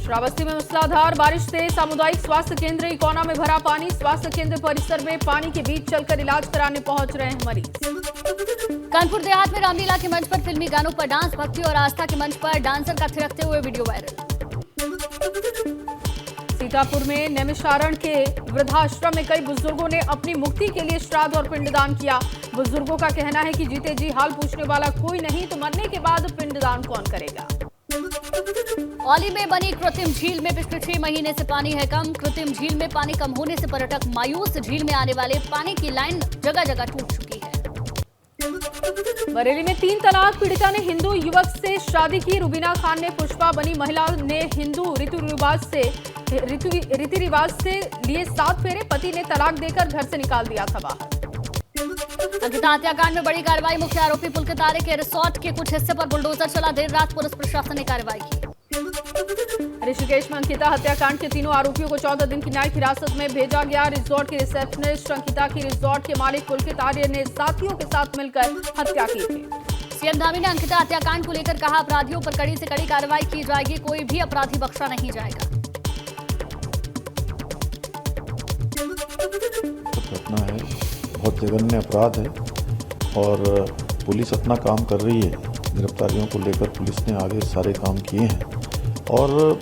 श्रावस्ती में मूसलाधार बारिश से सामुदायिक स्वास्थ्य केंद्र इकोना में भरा पानी। स्वास्थ्य केंद्र परिसर में पानी के बीच चलकर इलाज कराने पहुंच रहे हैं मरीज। कानपुर देहात में रामलीला के मंच पर फिल्मी गानों पर डांस, भक्ति और आस्था के मंच पर डांसर का थिरकते हुए वीडियो वायरल। सीतापुर में नैमिषारण्य के वृद्धाश्रम में कई बुजुर्गों ने अपनी मुक्ति के लिए श्राद्ध और पिंडदान किया। बुजुर्गों का कहना है कि जीते जी हाल पूछने वाला कोई नहीं, तो मरने के बाद पिंडदान कौन करेगा। औली में बनी कृत्रिम झील में पिछले 6 महीने से पानी है कम। कृत्रिम झील में पानी कम होने से पर्यटक मायूस। झील में आने वाले पानी की लाइन जगह जगह टूट चुकी है। बरेली में 3 तलाक पीड़िता ने हिंदू युवक से शादी की। रुबीना खान ने पुष्पा बनी महिला ने हिंदू रीति रिवाज से लिए 7 फेरे। पति ने तलाक देकर घर से निकाल दिया था बाहर। अंकिता हत्याकांड में बड़ी कार्रवाई। मुख्य आरोपी पुलकितारे के रिसोर्ट के कुछ हिस्से पर बुलडोजर चला। देर रात पुलिस प्रशासन ने कार्रवाई की। ऋषिकेश में अंकिता हत्याकांड के तीनों आरोपियों को 14 दिन की न्यायिक हिरासत में भेजा गया। रिसोर्ट के रिसेप्शनिस्ट अंकिता की रिसोर्ट के मालिक पुलकितारे ने साथियों के साथ मिलकर हत्या की थी। सीएम धामी ने अंकिता हत्याकांड को लेकर कहा, अपराधियों पर कड़ी से कड़ी कार्रवाई की जाएगी, कोई भी अपराधी बख्शा नहीं जाएगा। घटना है, बहुत जघन्य अपराध है और पुलिस अपना काम कर रही है। गिरफ्तारियों को लेकर पुलिस ने आगे सारे काम किए हैं और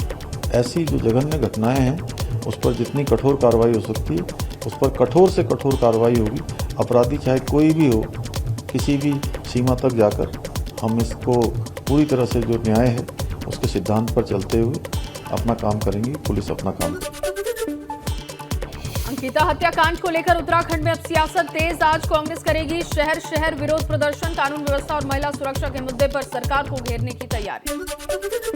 ऐसी जो जघन्य घटनाएं हैं उस पर जितनी कठोर कार्रवाई हो सकती है उस पर कठोर से कठोर कार्रवाई होगी। अपराधी चाहे कोई भी हो, किसी भी सीमा तक जाकर हम इसको पूरी तरह से जो न्याय है उसके सिद्धांत पर चलते हुए अपना काम करेंगे। पुलिस अपना काम करेगी। अंकिता हत्याकांड को लेकर उत्तराखंड में अब सियासत तेज। आज कांग्रेस करेगी शहर शहर विरोध प्रदर्शन। कानून व्यवस्था और महिला सुरक्षा के मुद्दे पर सरकार को घेरने की तैयारी।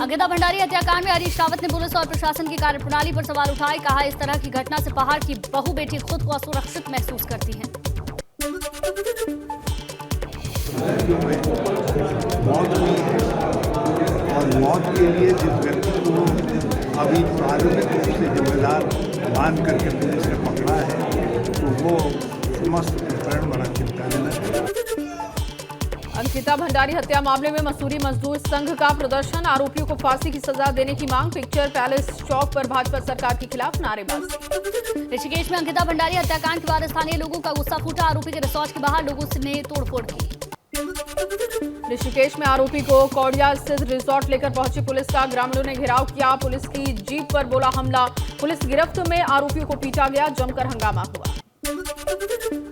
अंकिता भंडारी हत्याकांड में हरीश रावत ने पुलिस और प्रशासन की कार्यप्रणाली पर सवाल उठाए। कहा, इस तरह की घटना से पहाड़ की बहू बेटी खुद को असुरक्षित महसूस करती हैं। और मौत के लिए जिस व्यक्ति को अभी प्रारंभिक रूप से जिम्मेदार मान करके पुलिस ने पकड़ा है, तो वो समस्त प्रकरण बड़ा चिंताजनक है। अंकिता भंडारी हत्या मामले में मसूरी मजदूर संघ का प्रदर्शन। आरोपियों को फांसी की सजा देने की मांग। पिक्चर पैलेस चौक पर भाजपा सरकार के खिलाफ नारेबाजी। ऋषिकेश में अंकिता भंडारी हत्याकांड के बाद स्थानीय लोगों का गुस्सा फूटा। आरोपी के रिसोर्ट के बाहर लोगों ने तोड़फोड़ की। ऋषिकेश में आरोपी को कौड़िया स्थित रिसोर्ट लेकर पहुंची पुलिस का ग्रामीणों ने घेराव किया। पुलिस की जीप पर बोला हमला। पुलिस गिरफ्त में आरोपियों को पीटा गया। जमकर हंगामा हुआ।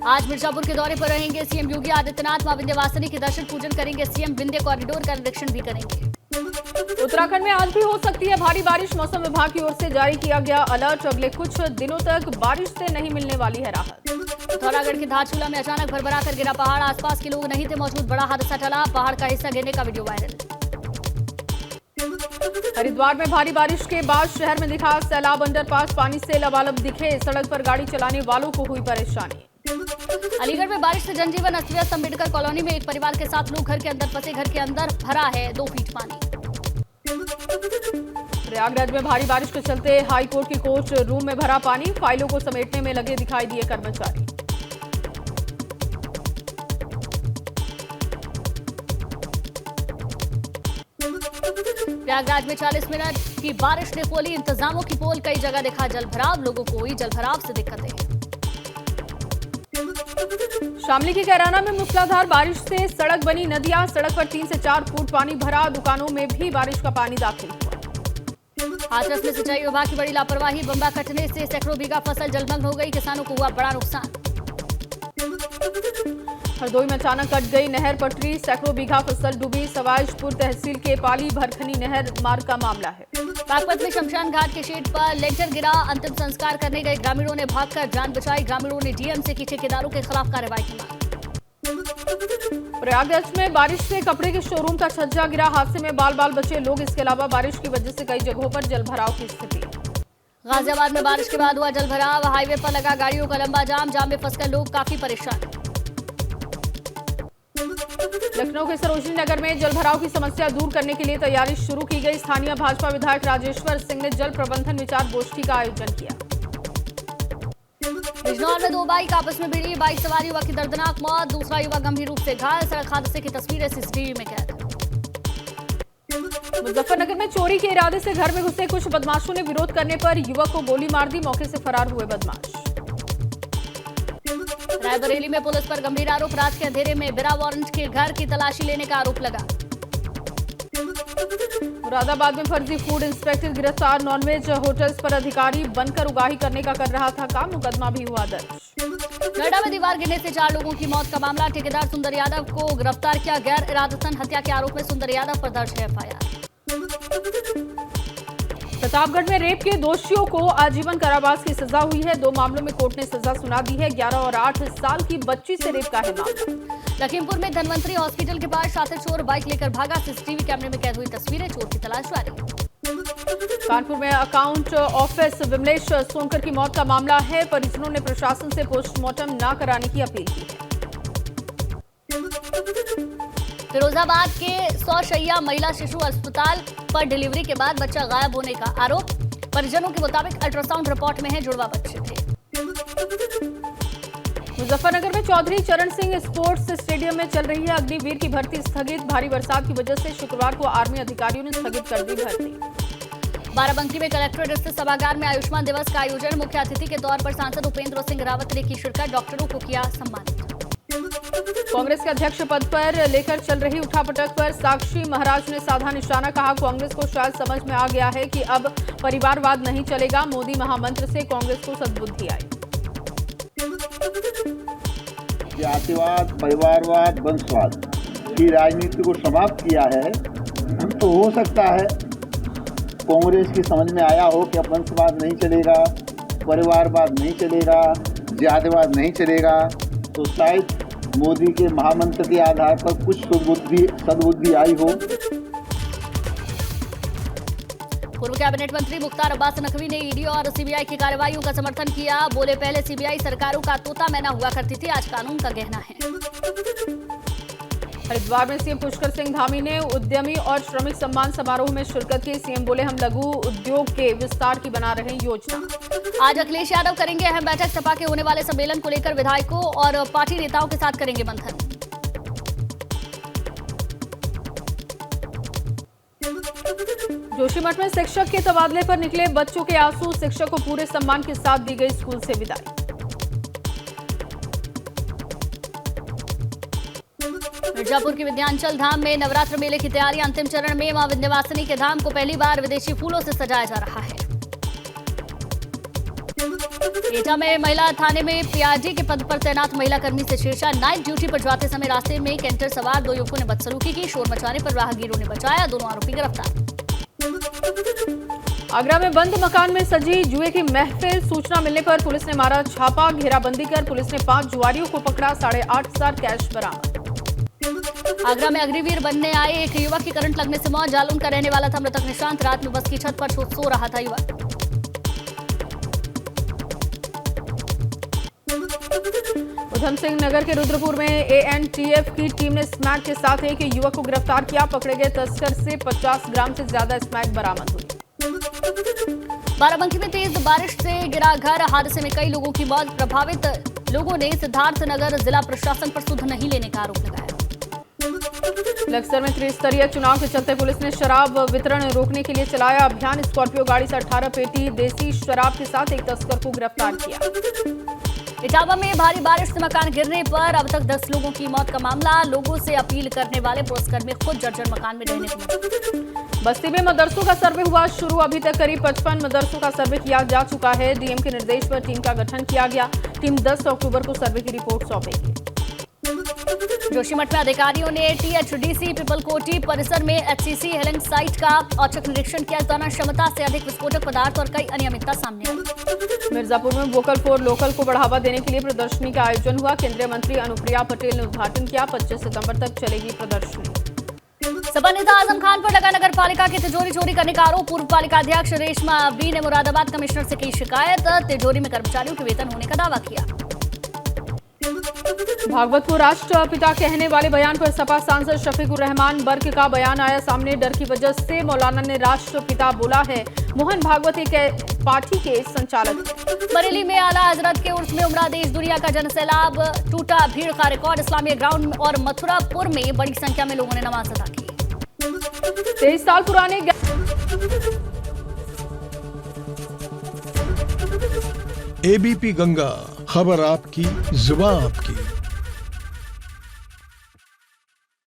आज मिर्जापुर के दौरे पर रहेंगे सीएम योगी आदित्यनाथ। मां विंध्यवासिनी के दर्शन पूजन करेंगे सीएम। विंध्य कॉरिडोर का निरीक्षण भी करेंगे। उत्तराखंड में आज भी हो सकती है भारी बारिश। मौसम विभाग की ओर से जारी किया गया अलर्ट। अगले कुछ दिनों तक बारिश से नहीं मिलने वाली है राहत। पिथौरागढ़ के धारचूला में अचानक भरभरा कर गिरा पहाड़। आसपास के लोग नहीं थे मौजूद। बड़ा हादसा टला। पहाड़ का हिस्सा गिरने का वीडियो वायरल। हरिद्वार में भारी बारिश के बाद शहर में दिखा सैलाब। अंडरपास पानी से लबालब दिखे। सड़क पर गाड़ी चलाने वालों को हुई परेशानी। अलीगढ़ में बारिश से जनजीवन अस्त व्यस्त। अम्बेडकर कॉलोनी में एक परिवार के 7 लोग घर के अंदर फंसे। घर के अंदर भरा है 2 फीट पानी। प्रयागराज में भारी बारिश के चलते हाईकोर्ट की कोर्ट रूम में भरा पानी। फाइलों को समेटने में लगे दिखाई दिए कर्मचारी। प्रयागराज में 40 मिनट की बारिश ने खोली इंतजामों की पोल। कई जगह देखा जलभराव। लोगों को हुई जलभराव से दिक्कतें। शामली के कैराना में मूसलाधार बारिश से सड़क बनी नदियां। सड़क पर 3 से 4 फुट पानी भरा। दुकानों में भी बारिश का पानी दाखिल हुआ। हाथरस में सिंचाई विभाग की बड़ी लापरवाही। बंबा कटने से सैकड़ों बीघा फसल जलमग्न हो गई। किसानों को हुआ बड़ा नुकसान। हरदोई में अचानक कट गई नहर पटरी। सैकड़ों बीघा फसल डूबी। सवाईजपुर तहसील के पाली भरखनी नहर मार्ग का मामला है। बागपत में शमशान घाट के शेड पर लेंटर गिरा। अंतिम संस्कार करने गए ग्रामीणों ने भागकर जान बचाई। ग्रामीणों ने डीएम से की ठेकेदारों के खिलाफ कार्रवाई की मांग। प्रयागराज में बारिश से कपड़े के शोरूम का छज्जा गिरा। हादसे में बाल बाल बचे लोग। इसके अलावा बारिश की वजह से कई जगहों पर जलभराव की स्थिति। गाजियाबाद में बारिश के बाद हुआ जलभराव। हाईवे पर लगा गाड़ियों का लंबा जाम। जाम में फंसकर लोग काफी परेशान। लखनऊ के सरोजनी नगर में जलभराव की समस्या दूर करने के लिए तैयारी शुरू की गई। स्थानीय भाजपा विधायक राजेश्वर सिंह ने जल प्रबंधन विचार गोष्ठी का आयोजन किया। बिजनौर में 2 बाइक आपस में भिड़ी। बाइक सवार युवक की दर्दनाक मौत। दूसरा युवक गंभीर रूप से घायल। सड़क हादसे की तस्वीरें सीसीटीवी में कैद। मुजफ्फरनगर में चोरी के इरादे से घर में घुसे कुछ बदमाशों ने विरोध करने पर युवक को गोली मार दी, मौके से फरार हुए बदमाश। रायबरेली में पुलिस पर गंभीर आरोप, रात के अंधेरे में बिना वारंट के घर की तलाशी लेने का आरोप लगा। मुरादाबाद में फर्जी फूड इंस्पेक्टर गिरफ्तार, नॉनवेज होटल्स पर अधिकारी बनकर उगाही करने का कर रहा था काम, मुकदमा भी हुआ दर्ज। नोएडा में दीवार गिरने से 4 लोगों की मौत का मामला, ठेकेदार सुंदर यादव को गिरफ्तार किया, गैर इरादतन हत्या के आरोप में सुंदर यादव पर दर्ज है एफआईआर। प्रतापगढ़ में रेप के दोषियों को आजीवन कारावास की सजा हुई है, 2 मामलों में कोर्ट ने सजा सुना दी है, 11 और 8 साल की बच्ची से रेप का है मामला। लखीमपुर में धनवंतरी हॉस्पिटल के पास शातिर चोर बाइक लेकर भागा, सीसीटीवी कैमरे में कैद हुई तस्वीरें, चोर की तलाश जारी। कानपुर में अकाउंट ऑफिस विमलेश सोनकर की मौत का मामला है, परिजनों ने प्रशासन से पोस्टमार्टम न कराने की अपील की है। फिरोजाबाद के 100 शैय्या महिला शिशु अस्पताल पर डिलीवरी के बाद बच्चा गायब होने का आरोप, परिजनों के मुताबिक अल्ट्रासाउंड रिपोर्ट में है जुड़वा बच्चे थे। मुजफ्फरनगर में चौधरी चरण सिंह स्पोर्ट्स स्टेडियम में चल रही है अग्निवीर की भर्ती स्थगित, भारी बरसात की वजह से शुक्रवार को आर्मी अधिकारियों ने स्थगित कर दी भर्ती। बाराबंकी में कलेक्ट्रेट स्थित सभागार में आयुष्मान दिवस का आयोजन, मुख्य अतिथि के तौर पर सांसद उपेंद्र सिंह रावत ने की शिरकत, डॉक्टरों को किया सम्मानित। कांग्रेस के अध्यक्ष पद पर लेकर चल रही उठापटक पर साक्षी महाराज ने साधा निशाना, कहा कांग्रेस को शायद समझ में आ गया है कि अब परिवारवाद नहीं चलेगा, मोदी महामंत्र से कांग्रेस को सद्बुद्धि आई। जातिवाद, परिवारवाद, वंशवाद की राजनीति को समाप्त किया है, तो हो सकता है कांग्रेस की समझ में आया हो कि अब वंशवाद नहीं चलेगा, परिवारवाद नहीं चलेगा, जातिवाद नहीं चलेगा, तो शायद मोदी के महामंत्र के आधार पर कुछ सद्बुद्धि आई हो। पूर्व कैबिनेट मंत्री मुख्तार अब्बास नकवी ने ईडी और सीबीआई की कार्रवाइयों का समर्थन किया, बोले पहले सीबीआई सरकारों का तोता मैना हुआ करती थी, आज कानून का गहना है। हरिद्वार में सीएम पुष्कर सिंह धामी ने उद्यमी और श्रमिक सम्मान समारोह में शिरकत की, सीएम बोले हम लघु उद्योग के विस्तार की बना रहे योजना। आज अखिलेश यादव करेंगे अहम बैठक, सपा के होने वाले सम्मेलन को लेकर विधायकों और पार्टी नेताओं के साथ करेंगे मंथन। जोशीमठ में शिक्षक के तबादले पर निकले बच्चों के आंसू, शिक्षक को पूरे सम्मान के साथ दी गई स्कूल से विदाई। मिर्जापुर के विंध्याचल धाम में नवरात्र मेले की तैयारी अंतिम चरण में, मां विंध्यवासिनी के धाम को पहली बार विदेशी फूलों से सजाया जा रहा है। एटा में महिला थाने में पीआरडी के पद पर तैनात महिला कर्मी से छेड़छाड़, नाइट ड्यूटी पर जाते समय रास्ते में कैंटर सवार 2 युवकों ने बदसलूकी की, शोर मचाने पर राहगीरों ने बचाया, दोनों आरोपी गिरफ्तार। आगरा में बंद मकान में सजी जुए की महफिल, सूचना मिलने पर पुलिस ने मारा छापा, घेराबंदी कर पुलिस ने 5 जुआरियों को पकड़ा, 8,500 कैश बरामद। आगरा में अग्निवीर बनने आए एक युवक की करंट लगने से मौत, जालौन का रहने वाला था मृतक निशांत, रात में बस की छत पर सो रहा था युवक। उधम सिंह नगर के रुद्रपुर में एएनटीएफ की टीम ने स्मैक के साथ एक युवक को गिरफ्तार किया, पकड़े गए तस्कर से 50 ग्राम से ज्यादा स्मैक बरामद हुई। बाराबंकी में तेज बारिश से गिरा घर, हादसे में कई लोगों की मौत, प्रभावित लोगों ने सिद्धार्थनगर जिला प्रशासन पर सुध नहीं लेने का आरोप लगाया। लक्सर में त्रिस्तरीय चुनाव के चलते पुलिस ने शराब वितरण रोकने के लिए चलाया अभियान, स्कॉर्पियो गाड़ी से 18 पेटी देसी शराब के साथ एक तस्कर को गिरफ्तार किया। इटावा में भारी बारिश से मकान गिरने पर अब तक 10 लोगों की मौत का मामला, लोगों से अपील करने वाले पुलिसकर्मी खुद जर्जर मकान में रहने को मजबूर। बस्ती में मदरसों का सर्वे हुआ शुरू, अभी तक करीब 55 मदरसों का सर्वे किया जा चुका है, डीएम के निर्देश पर टीम का गठन किया गया, टीम 10 अक्टूबर को सर्वे की रिपोर्ट सौंपेगी। जोशीमठ में अधिकारियों ने टीएचडीसी पिपलकोटी परिसर में एचसीसी हेलिंग साइट का औचक निरीक्षण किया, उत्पादन क्षमता से अधिक विस्फोटक पदार्थ और कई अनियमितता सामने आई। मिर्जापुर में वोकल फॉर लोकल को बढ़ावा देने के लिए प्रदर्शनी का आयोजन हुआ, केंद्रीय मंत्री अनुप्रिया पटेल ने उद्घाटन किया, 25 सितंबर तक चलेगी प्रदर्शनी। सपा नेता आजम खान पर लगा नगर पालिका की तिजोरी चोरी करने का आरोप, पूर्व पालिका अध्यक्ष रेशमा बी ने मुरादाबाद कमिश्नर से की शिकायत, तिजोरी में कर्मचारियों के वेतन होने का दावा किया। भागवत को राष्ट्रपिता कहने वाले बयान पर सपा सांसद शफीकुर रहमान बर्क का बयान आया सामने, डर की वजह से मौलाना ने राष्ट्रपिता बोला है, मोहन भागवत एक पार्टी के संचालक हैं। बरेली में आला हजरत के उर्स में उमड़ा देश दुनिया का जनसैलाब, टूटा भीड़ का रिकॉर्ड, इस्लामिया ग्राउंड और मथुरापुर में बड़ी संख्या में लोगों ने नमाज अदा की। 23 साल पुराने एबीपी गंगा, खबर आपकी, जुबान आपकी।